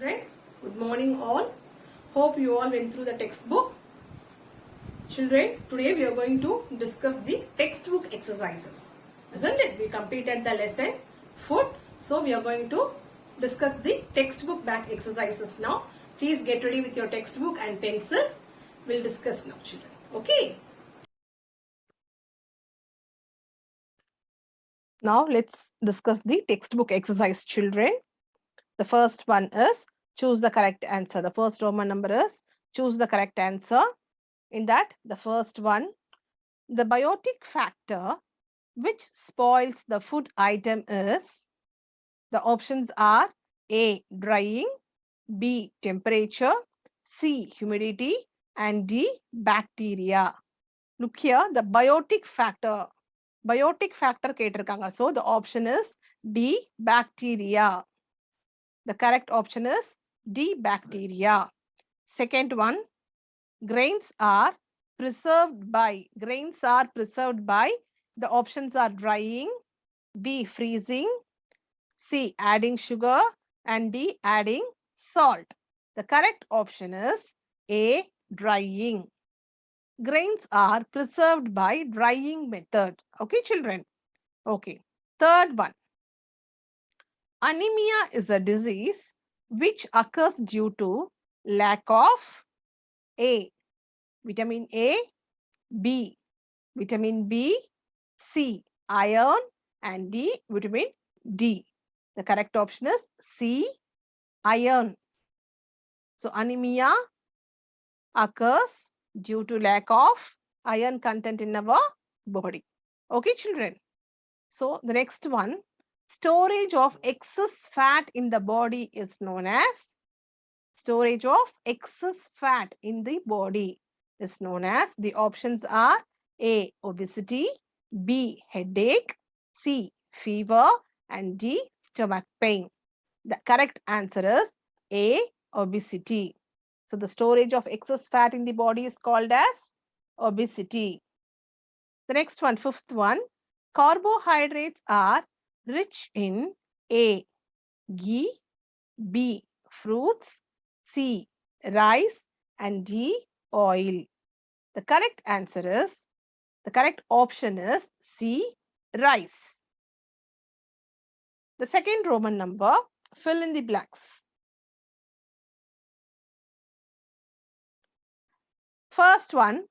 Children, good morning all. Hope you all went through the textbook. Children, today we are going to discuss the textbook exercises. Isn't it? We completed the lesson food. So we are going to discuss the textbook back exercises now. Please get ready with your textbook and pencil. We'll discuss now, children. Okay. Now let's discuss the textbook exercise, children. The first one is choose the correct answer. The first Roman number is choose the correct answer. In that, the first one, the biotic factor which spoils the food item is, the options are A, drying, B, temperature, C, humidity, and D, bacteria. Look here, the biotic factor கேட்டிருக்காங்க. So the option is D, bacteria. The correct option is D, bacteria. Second one, grains are preserved by. The options are drying, B, freezing, C, adding sugar, and D, adding salt. The correct option is A, drying. Grains are preserved by drying method. Okay, children? Okay. Third one. Anemia is a disease which occurs due to lack of A, vitamin A, B, vitamin B, C, iron, and D, vitamin D. The correct option is C, iron. So, anemia occurs due to lack of iron content in our body. Okay, children? So, the next one, storage of excess fat in the body is known as, storage of excess fat in the body is known as, the options are A, obesity, B, headache, C, fever, and D, stomach pain. The correct answer is A, obesity. So the storage of excess fat in the body is called as obesity. The next one, fifth one, carbohydrates are rich in A, ghee, B, fruits, C, rice, and D, oil. The correct option is C, rice. The second Roman number, fill in the blanks. First one,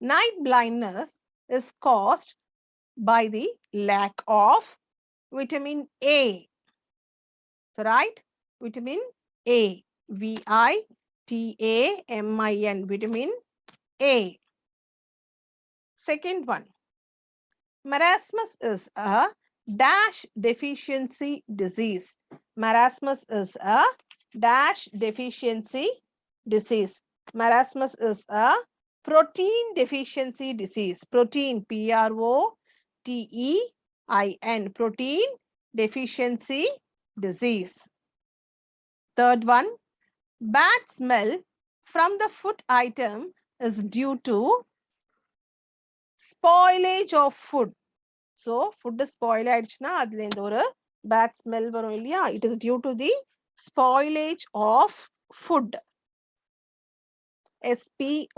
night blindness is caused by the lack of vitamin A. So, right? Vitamin A. VITAMIN. Vitamin A. Second one. Marasmus is a dash deficiency disease. Marasmus is a dash deficiency disease. Marasmus is a protein deficiency disease. Protein, PROTEIN. Protein deficiency disease. Third one, bad smell from the food item is due to spoilage of food. So, food spoil ஆயிடுச்சுனா அதுல இந்த ஒரு bad smell வரும் இல்லையா? It is due to the spoilage of food. SPOILAGE,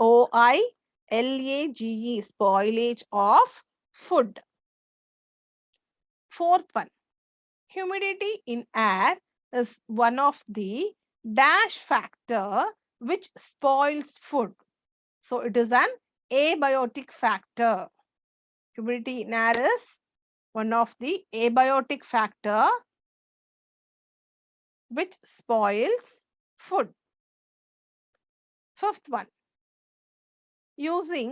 spoilage of food. Fourth one, humidity in air is one of the dash factor which spoils food. So, it is an abiotic factor. Humidity in air is one of the abiotic factor which spoils food. Fifth one, using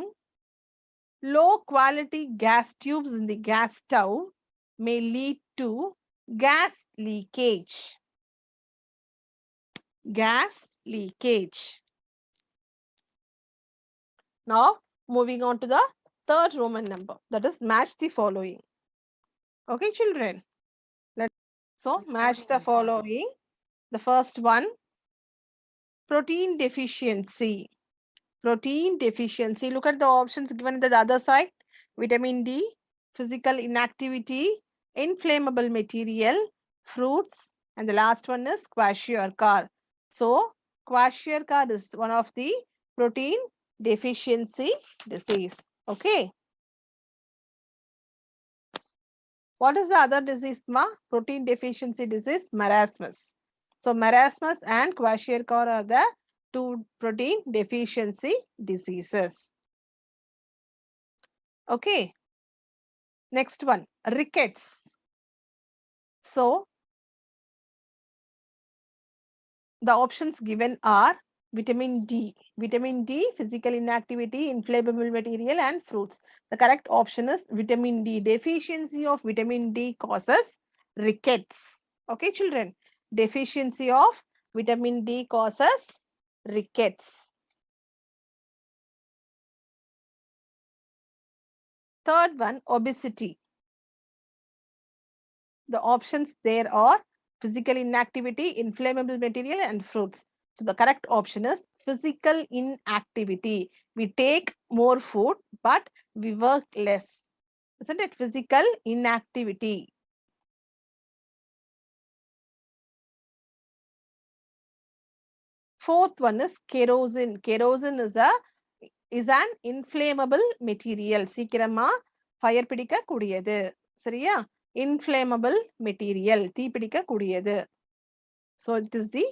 low quality gas tubes in the gas stove may lead to gas leakage. Gas leakage. Now, moving on to the third Roman number, that is match the following. Okay, children? So, match the following. The first one, protein deficiency. Protein deficiency. Look at the options given at the other side. Vitamin D, physical inactivity, inflammable material, fruits, and the last one is kwashiorkor. So, kwashiorkor is one of the protein deficiency disease. Okay. What is the other disease, ma? Protein deficiency disease, marasmus. So, marasmus and kwashiorkor are the two protein deficiency diseases. Okay. Next one, rickets. So, the options given are vitamin D. Vitamin D, physical inactivity, inflammable material, and fruits. The correct option is vitamin D. Deficiency of vitamin D causes rickets. Okay, children. Deficiency of vitamin D causes rickets. Third one, obesity. The options there are physical inactivity, inflammable material, and fruits. So the correct option is physical inactivity. We take more food, but we work less. Isn't it? Physical inactivity. Fourth one is kerosene. Kerosene is an inflammable material. சீக்கிரமா fire பிடிக்க கூடியது. சரியா? Inflammable material. தீ பிடிக்க கூடியது. So it is the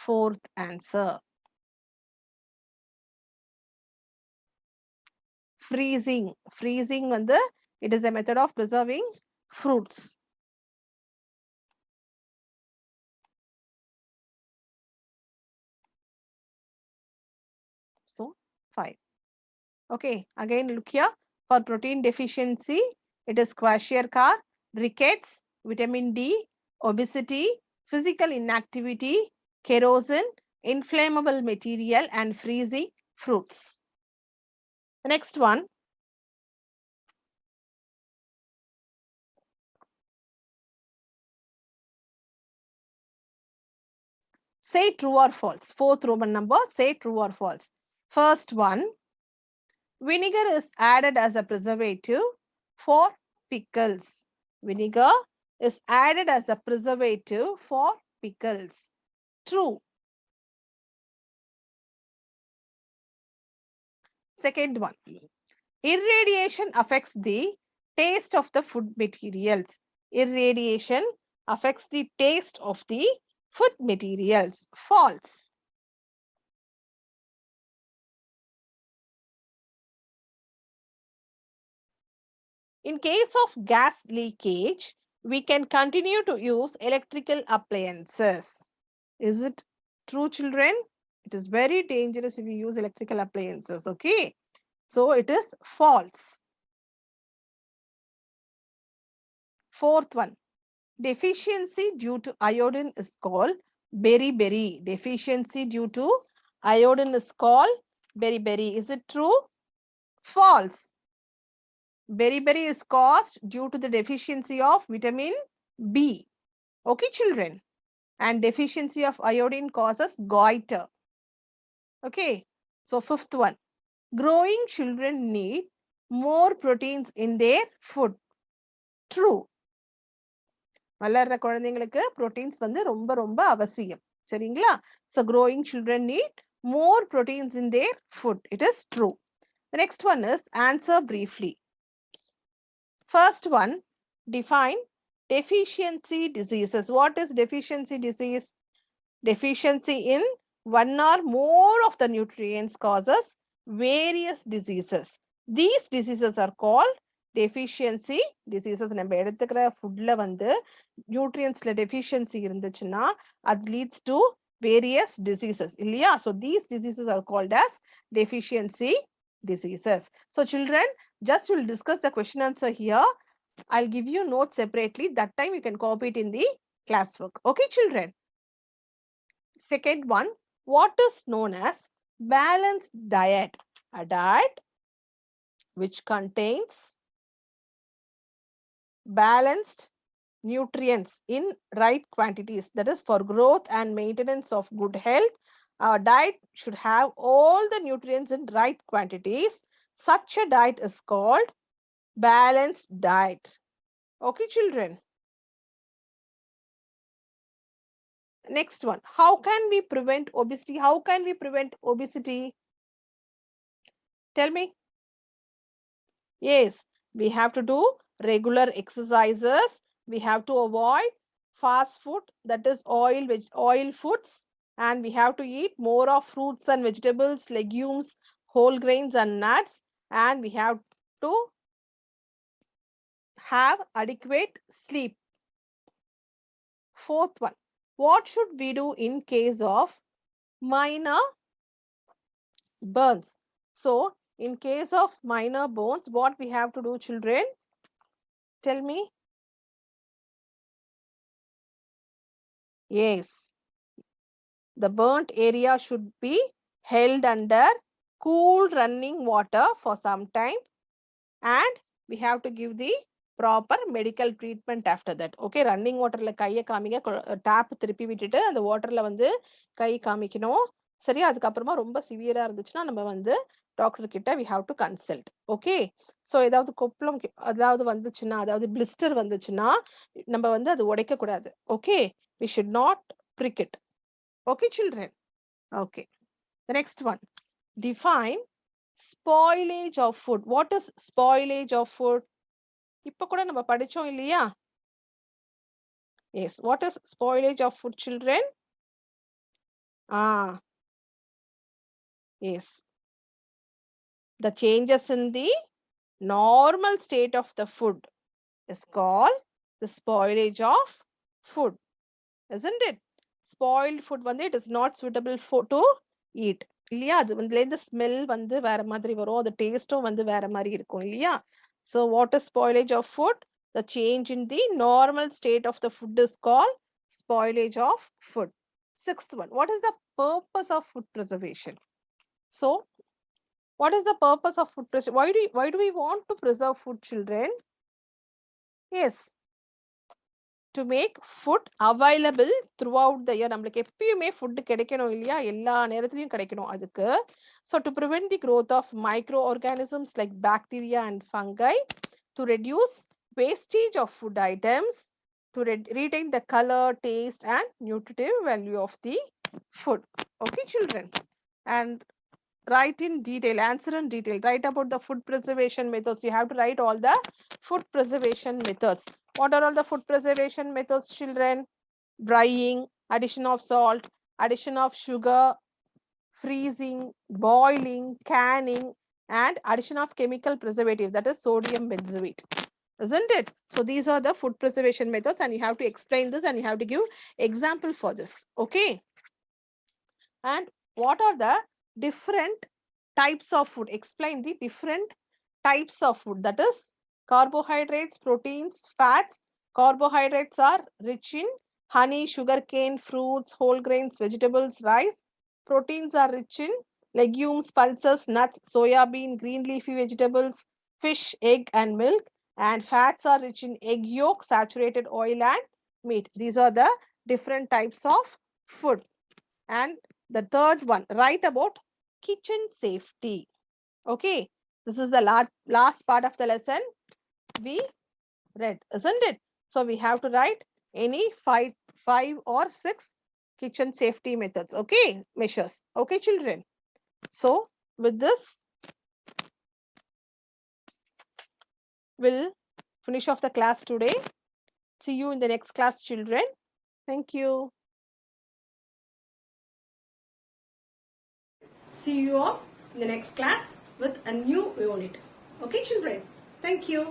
fourth answer. Freezing. Freezing வந்து it is a method of preserving fruits. So 5. Okay, again look here. For protein deficiency, it is kwashiorkor, rickets, vitamin D, obesity, physical inactivity, kerosene, inflammable material, and freezing fruits. The next one, say true or false. Fourth Roman number, say true or false. First one, vinegar is added as a preservative for pickles. Vinegar is added as a preservative for pickles. True. Second one, irradiation affects the taste of the food materials. Irradiation affects the taste of the food materials. False. In case of gas leakage, we can continue to use electrical appliances. Is it true, children? It is very dangerous if we use electrical appliances, okay? So it is false. Fourth one, deficiency due to iodine is called beriberi. Deficiency due to iodine is called beriberi. Is it true? False. Beriberi is caused due to the deficiency of vitamin B. Okay, children. And deficiency of iodine causes goiter. Okay. So, fifth one. Growing children need more proteins in their food. True. வளர்ற குழந்தைங்களுக்கு proteins வந்து ரொம்ப ரொம்ப அவசியம். சரிங்களா? So, growing children need more proteins in their food. It is true. The next one is answer briefly. First one, define deficiency diseases. What is deficiency disease? Deficiency in one or more of the nutrients causes various diseases. These diseases are called deficiency diseases. நம்ம எடுத்துக்கிற ஃபுட்ல வந்து நியூட்ரியன்ஸ்ல deficiency இருந்துச்சுன்னா அது leads to various diseases இல்லையா? So these diseases are called as deficiency diseases. So children, just we'll discuss the question answer here. I'll give you notes separately. That time you can copy it in the classwork. Okay, children? Second one, what is known as balanced diet? A diet which contains balanced nutrients in right quantities. That is for growth and maintenance of good health. Our diet should have all the nutrients in right quantities. Such a diet is called balanced diet. Okay, children? Next one. How can we prevent obesity? How can we prevent obesity? Tell me. Yes, we have to do regular exercises. We have to avoid fast food, that is oil foods, and we have to eat more of fruits and vegetables, legumes, whole grains and nuts, and we have to have adequate sleep. Fourth one, what should we do in case of minor burns? So, in case of minor burns, what we have to do, children? Tell me. Yes, the burnt area should be held under cool running water for some time, and we have to give the proper medical treatment after that. Okay, running waterல கையை காமிங்க, tape திருப்பி விட்டுட்டு அந்த வாட்டர்ல வந்து கை காமிக்கணும். சரி, அதுக்கப்புறமா ரொம்ப சிவியரா இருந்துச்சுன்னா நம்ம வந்து டாக்டர் கிட்ட we have to consult. Okay, so ஏதாவது கொப்பளம் அதாவது வந்துச்சுன்னா, அதாவது பிளிஸ்டர் வந்துச்சுன்னா நம்ம வந்து அது உடைக்க கூடாது. Okay, we should not prick it. Okay, children. Okay, the next one, define spoilage of food. What is spoilage of food? இப்ப கூட நம்ம படிச்சோம் இல்லையா? Yes, what is spoilage of food, children? Yes, the changes in the normal state of the food is called the spoilage of food, isn't it? Spoiled food வந்து it is not suitable for to eat இல்லையா? அது வந்து இந்த smell வந்து வேற மாதிரி வரும், அது டேஸ்டும் வந்து வேற மாதிரி இருக்கும் இல்லையா? So what is spoilage of food? The change in the normal state of the food is called spoilage of food. Sixth one, what is the purpose of food preservation? So what is the purpose of food preservation? Why do we want to preserve food, children? Yes, to make food available throughout the year. நம்மளுக்கு எப்பயுமே food கிடைக்கணும் இல்லையா? எல்லா நேரத்துலயும் கிடைக்கணும் அதுக்கு. So to prevent the growth of microorganisms like bacteria and fungi, to reduce wastage of food items, to retain the color, taste and nutritive value of the food. Okay, children. And write in detail, answer in detail, write about the food preservation methods. You have to write all the food preservation methods. What are all the food preservation methods, children? Drying, addition of salt, addition of sugar, freezing, boiling, canning, and addition of chemical preservative, that is sodium benzoate, isn't it? So these are the food preservation methods, and you have to explain this and you have to give example for this. Okay, and what are the different types of food? Explain the different types of food, that is carbohydrates, proteins, fats. Carbohydrates are rich in honey, sugarcane, fruits, whole grains, vegetables, rice. Proteins are rich in legumes, pulses, nuts, soya bean, green leafy vegetables, fish, egg and milk. And fats are rich in egg yolk, saturated oil and meat. These are the different types of food. And the third one, write about kitchen safety. Okay, this is the last part of the lesson we read, isn't it? So we have to write any five or six kitchen safety methods. Okay, measures. Okay, children. So with this, we'll finish off the class today. See you in the next class, children. Thank you. See you all in the next class with a new unit. Okay, children. Thank you.